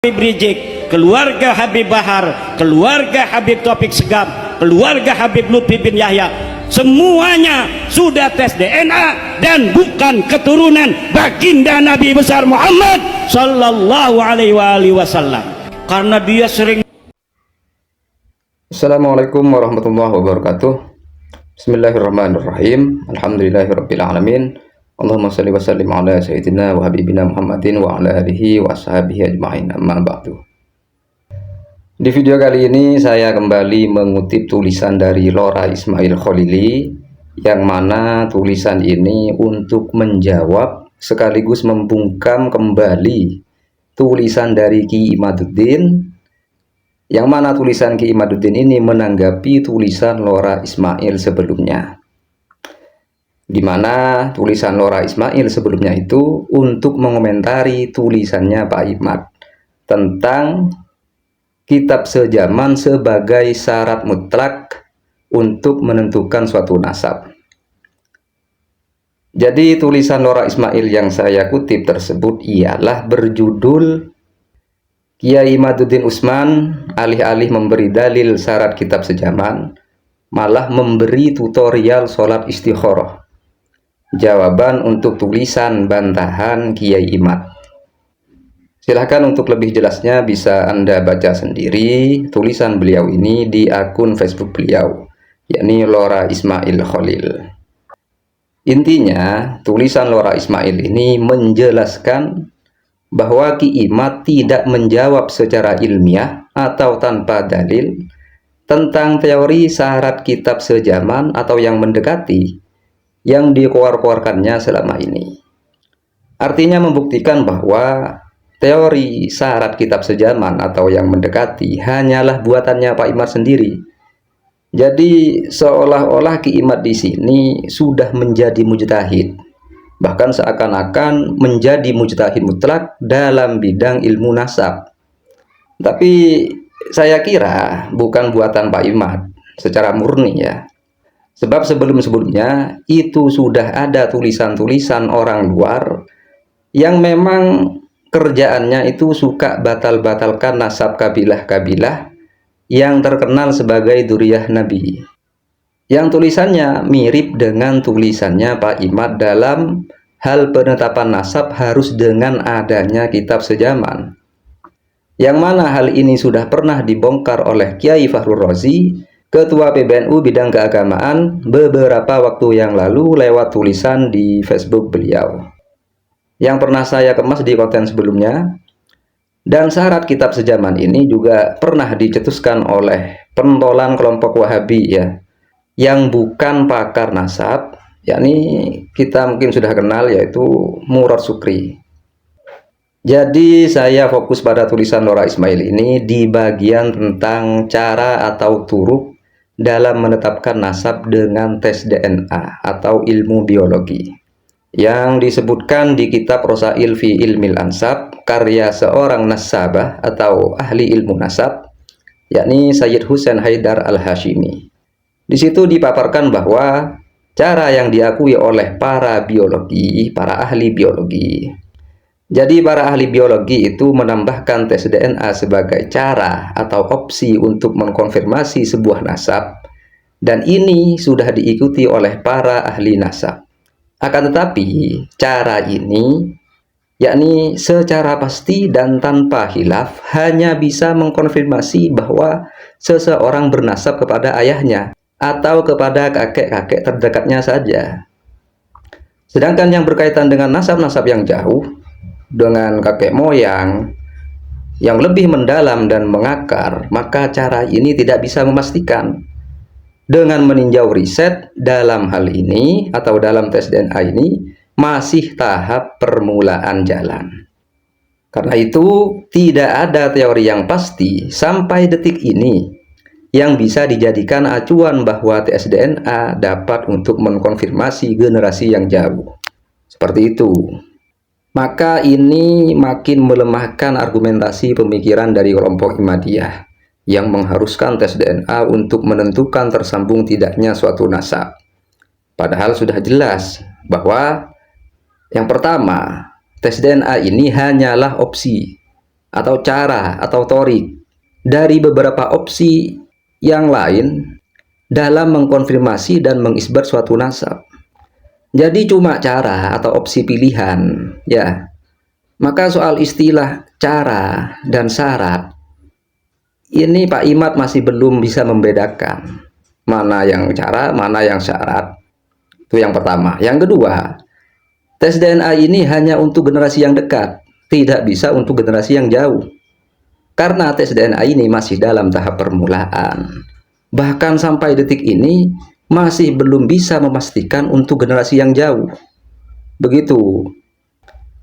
Habib Rizik, keluarga Habib Bahar, keluarga Habib Taufik Segaf, keluarga Habib Lutfi bin Yahya, semuanya sudah tes DNA dan bukan keturunan baginda Nabi besar Muhammad sallallahu alaihi wasallam. Karena dia sering. Assalamualaikum warahmatullahi wabarakatuh. Bismillahirrahmanirrahim. Alhamdulillahirabbil alamin. Allahumma shalli wa sallim ala sayyidina wa habibina Muhammadin wa ala alihi wa ashabihi ajma'in. Amma ba'du. Di video kali ini saya kembali mengutip tulisan dari Lora Ismail Khalili, yang mana tulisan ini untuk menjawab sekaligus membungkam kembali tulisan dari Ki Imaduddin, yang mana tulisan Ki Imaduddin ini menanggapi tulisan Lora Ismail sebelumnya, di mana tulisan Lora Ismail sebelumnya itu untuk mengomentari tulisannya Pak Imad tentang kitab sejaman sebagai syarat mutlak untuk menentukan suatu nasab. Jadi tulisan Lora Ismail yang saya kutip tersebut ialah berjudul Kiai Imaduddin Utsman alih-alih memberi dalil syarat kitab sejaman malah memberi tutorial sholat istikharah. Jawaban untuk tulisan bantahan Kiai Imad. Silahkan untuk lebih jelasnya bisa Anda baca sendiri tulisan beliau ini di akun Facebook beliau, yakni Lora Ismail Khalil. Intinya, tulisan Lora Ismail ini menjelaskan bahwa Ki Imad tidak menjawab secara ilmiah atau tanpa dalil tentang teori syarat kitab sejaman atau yang mendekati yang dikeluarkannya selama ini. Artinya membuktikan bahwa teori syarat kitab sejaman atau yang mendekati hanyalah buatannya Pak Imad sendiri. Jadi seolah-olah Ki Imad di sini sudah menjadi mujtahid, bahkan seakan-akan menjadi mujtahid mutlak dalam bidang ilmu nasab. Tapi saya kira bukan buatan Pak Imad secara murni ya. Sebab sebelum-sebelumnya itu sudah ada tulisan-tulisan orang luar yang memang kerjaannya itu suka batal-batalkan nasab kabilah-kabilah yang terkenal sebagai dzurriyyah Nabi. Yang tulisannya mirip dengan tulisannya Pak Imad dalam hal penetapan nasab harus dengan adanya kitab sejaman. Yang mana hal ini sudah pernah dibongkar oleh Kiai Fakhrul Razi, Ketua PBNU bidang keagamaan, beberapa waktu yang lalu lewat tulisan di Facebook beliau yang pernah saya kemas di konten sebelumnya. Dan syarat kitab sejaman ini juga pernah dicetuskan oleh pentolan kelompok Wahabi ya, yang bukan pakar nasab, yakni kita mungkin sudah kenal, yaitu Murad Sukri. Jadi saya fokus pada tulisan Lora Ismail ini di bagian tentang cara atau turuk dalam menetapkan nasab dengan tes DNA atau ilmu biologi, yang disebutkan di kitab Rosail fi Ilmil Ansab karya seorang nasabah atau ahli ilmu nasab, yakni Sayyid Husain Haidar Al-Hashimi. Di situ dipaparkan bahwa cara yang diakui oleh para ahli biologi. Jadi para ahli biologi itu menambahkan tes DNA sebagai cara atau opsi untuk mengkonfirmasi sebuah nasab, dan ini sudah diikuti oleh para ahli nasab. Akan tetapi cara ini, yakni secara pasti dan tanpa khilaf, hanya bisa mengkonfirmasi bahwa seseorang bernasab kepada ayahnya atau kepada kakek-kakek terdekatnya saja. Sedangkan yang berkaitan dengan nasab-nasab yang jauh, dengan kakek moyang yang lebih mendalam dan mengakar, maka cara ini tidak bisa memastikan. Dengan meninjau riset dalam hal ini atau dalam tes DNA ini masih tahap permulaan jalan. Karena itu tidak ada teori yang pasti sampai detik ini yang bisa dijadikan acuan bahwa tes DNA dapat untuk mengkonfirmasi generasi yang jauh. Seperti itu. Maka ini makin melemahkan argumentasi pemikiran dari kelompok Ihmadiyah yang mengharuskan tes DNA untuk menentukan tersambung tidaknya suatu nasab. Padahal sudah jelas bahwa yang pertama, tes DNA ini hanyalah opsi atau cara atau torik dari beberapa opsi yang lain dalam mengkonfirmasi dan mengisbat suatu nasab. Jadi cuma cara atau opsi pilihan, ya. Maka soal istilah cara dan syarat, ini Pak Imad masih belum bisa membedakan mana yang cara, mana yang syarat. Itu yang pertama. Yang kedua, tes DNA ini hanya untuk generasi yang dekat, tidak bisa untuk generasi yang jauh. Karena tes DNA ini masih dalam tahap permulaan. Bahkan sampai detik ini masih belum bisa memastikan untuk generasi yang jauh. Begitu.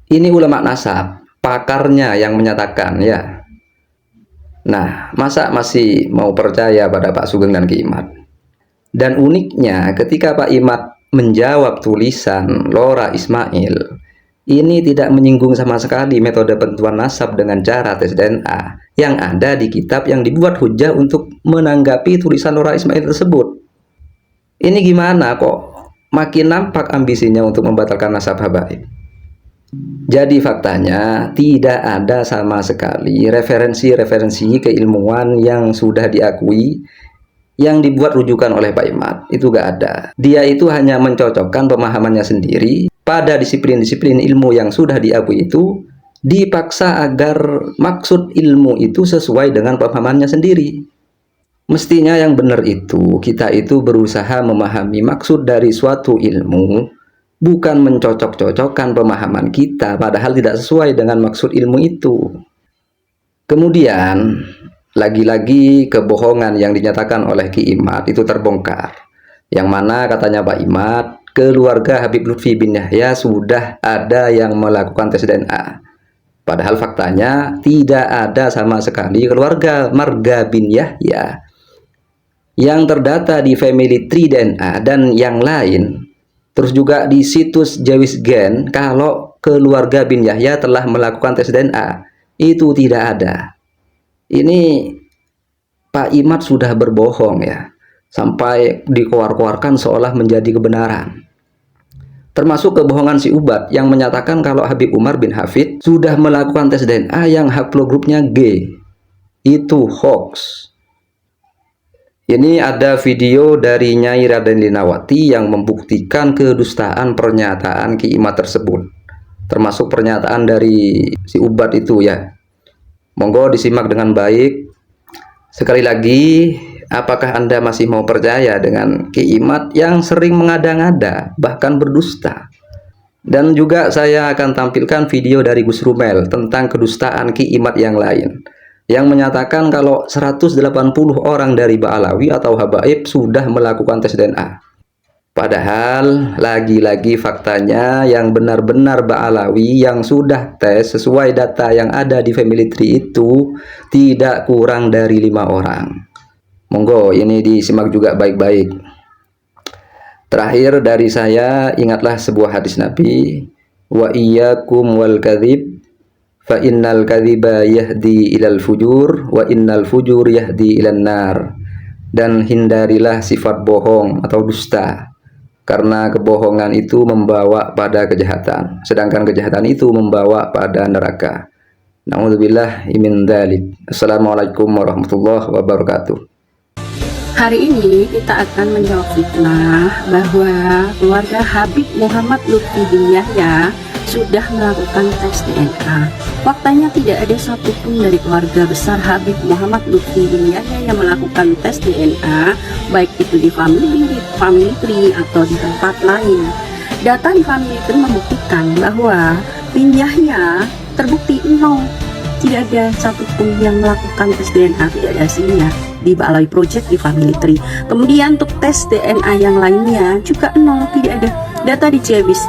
Ini ulama nasab, pakarnya yang menyatakan, ya. Nah, masa masih mau percaya pada Pak Sugeng dan Ki Imad? Dan uniknya ketika Pak Imad menjawab tulisan Lora Ismail, ini tidak menyinggung sama sekali metode penentuan nasab dengan cara tes DNA yang ada di kitab yang dibuat hujah untuk menanggapi tulisan Lora Ismail tersebut. Ini gimana kok makin nampak ambisinya untuk membatalkan nasab habaib? Jadi faktanya tidak ada sama sekali referensi-referensi keilmuan yang sudah diakui yang dibuat rujukan oleh Pak Imad. Itu gak ada. Dia itu hanya mencocokkan pemahamannya sendiri pada disiplin-disiplin ilmu yang sudah diakui itu, dipaksa agar maksud ilmu itu sesuai dengan pemahamannya sendiri. Mestinya yang benar itu, kita itu berusaha memahami maksud dari suatu ilmu, bukan mencocok-cocokkan pemahaman kita padahal tidak sesuai dengan maksud ilmu itu. Kemudian lagi-lagi kebohongan yang dinyatakan oleh Ki Imad itu terbongkar, yang mana katanya Pak Imad, keluarga Habib Lutfi bin Yahya sudah ada yang melakukan tes DNA. Padahal faktanya tidak ada sama sekali keluarga Marga bin Yahya yang terdata di Family Tree DNA dan yang lain. Terus juga di situs Jawis Gen, kalau keluarga bin Yahya telah melakukan tes DNA, itu tidak ada. Ini Pak Imad sudah berbohong, ya, sampai dikeluarkan seolah menjadi kebenaran. Termasuk kebohongan si Ubat yang menyatakan kalau Habib Umar bin Hafid sudah melakukan tes DNA yang haplogrupnya G. Itu hoax. Ini ada video dari Nyai Raden Linawati yang membuktikan kedustaan pernyataan Ki Imad tersebut, termasuk pernyataan dari si Ubat itu, ya. Monggo disimak dengan baik. Sekali lagi, apakah Anda masih mau percaya dengan Ki Imad yang sering mengada-ngada, bahkan berdusta? Dan juga saya akan tampilkan video dari Gus Rumel tentang kedustaan Ki Imad yang lain, yang menyatakan kalau 180 orang dari Ba'alawi atau habaib sudah melakukan tes DNA. Padahal lagi-lagi faktanya yang benar-benar Ba'alawi yang sudah tes sesuai data yang ada di Family Tree itu tidak kurang dari 5 orang. Monggo ini disimak juga baik-baik. Terakhir dari saya, ingatlah sebuah hadis Nabi, wa iyyakum wal kadzib fa innal kadhiba yahdi ilal fujur wa innal fujur yahdi ilan nar. Dan hindarilah sifat bohong atau dusta, karena kebohongan itu membawa pada kejahatan, sedangkan kejahatan itu membawa pada neraka. Na'udzubillah min dzalik. Assalamualaikum warahmatullahi wabarakatuh. Hari ini kita akan menjawab fitnah bahwa keluarga Habib Muhammad Lutfi bin Yahya sudah melakukan tes DNA. Faktanya tidak ada satupun dari keluarga besar Habib Muhammad Lutfi bin Yahya yang melakukan tes DNA, baik itu di family tree atau di tempat lain. Data di family tree membuktikan bahwa bin Yahya terbukti 0. Tidak ada satupun yang melakukan tes DNA, tidak ada hasilnya di Ba'alawi Project di Family Tree. Kemudian untuk tes DNA yang lainnya juga 0, tidak ada. Data di Jawis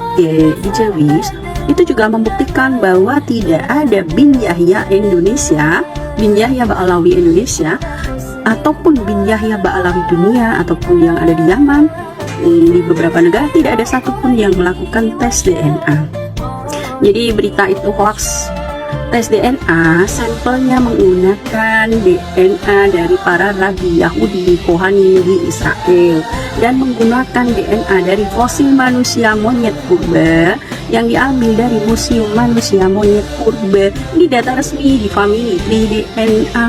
itu juga membuktikan bahwa tidak ada bin Yahya Indonesia, bin Yahya Ba'alawi Indonesia, ataupun bin Yahya Ba'alawi dunia, ataupun yang ada di Yaman, di beberapa negara tidak ada satupun yang melakukan tes DNA. Jadi berita itu hoax. Tes DNA sampelnya menggunakan DNA dari para rabi Yahudi Kohanim di Israel dan menggunakan DNA dari fosil manusia monyet purba yang diambil dari Museum Manusia Monyet Purba. Ini data resmi di Family Tree DNA.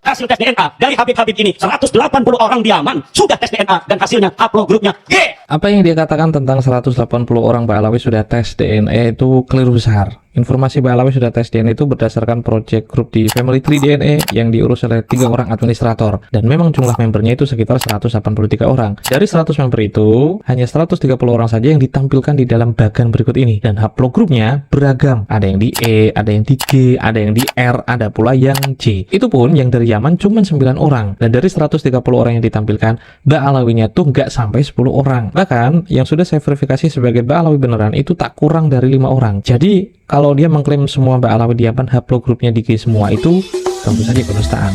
Hasil tes DNA dari Habib-Habib ini 180 orang di Yaman sudah tes DNA dan hasilnya haplogrupnya G. Apa yang dia katakan tentang 180 orang Mbak Alawi sudah tes DNA itu keliru besar. Informasi Mbak Alawi sudah tes DNA itu berdasarkan project group di Family Tree DNA yang diurus oleh 3 orang administrator. Dan memang jumlah membernya itu sekitar 183 orang. Dari 100 member itu, hanya 130 orang saja yang ditampilkan di dalam bagan berikut ini. Dan haplogrupnya beragam. Ada yang di E, ada yang di G, ada yang di R, ada pula yang C. Itu pun yang dari Yaman cuma 9 orang. Dan dari 130 orang yang ditampilkan, Mbak Alawinya tuh nggak sampai 10 orang. Bahkan, yang sudah saya verifikasi sebagai Mbak Alawi beneran itu tak kurang dari 5 orang. Jadi, kalau dia mengklaim semua Mbak Alawi di Yaman haplogrupnya di G semua itu tentu saja kedustaan.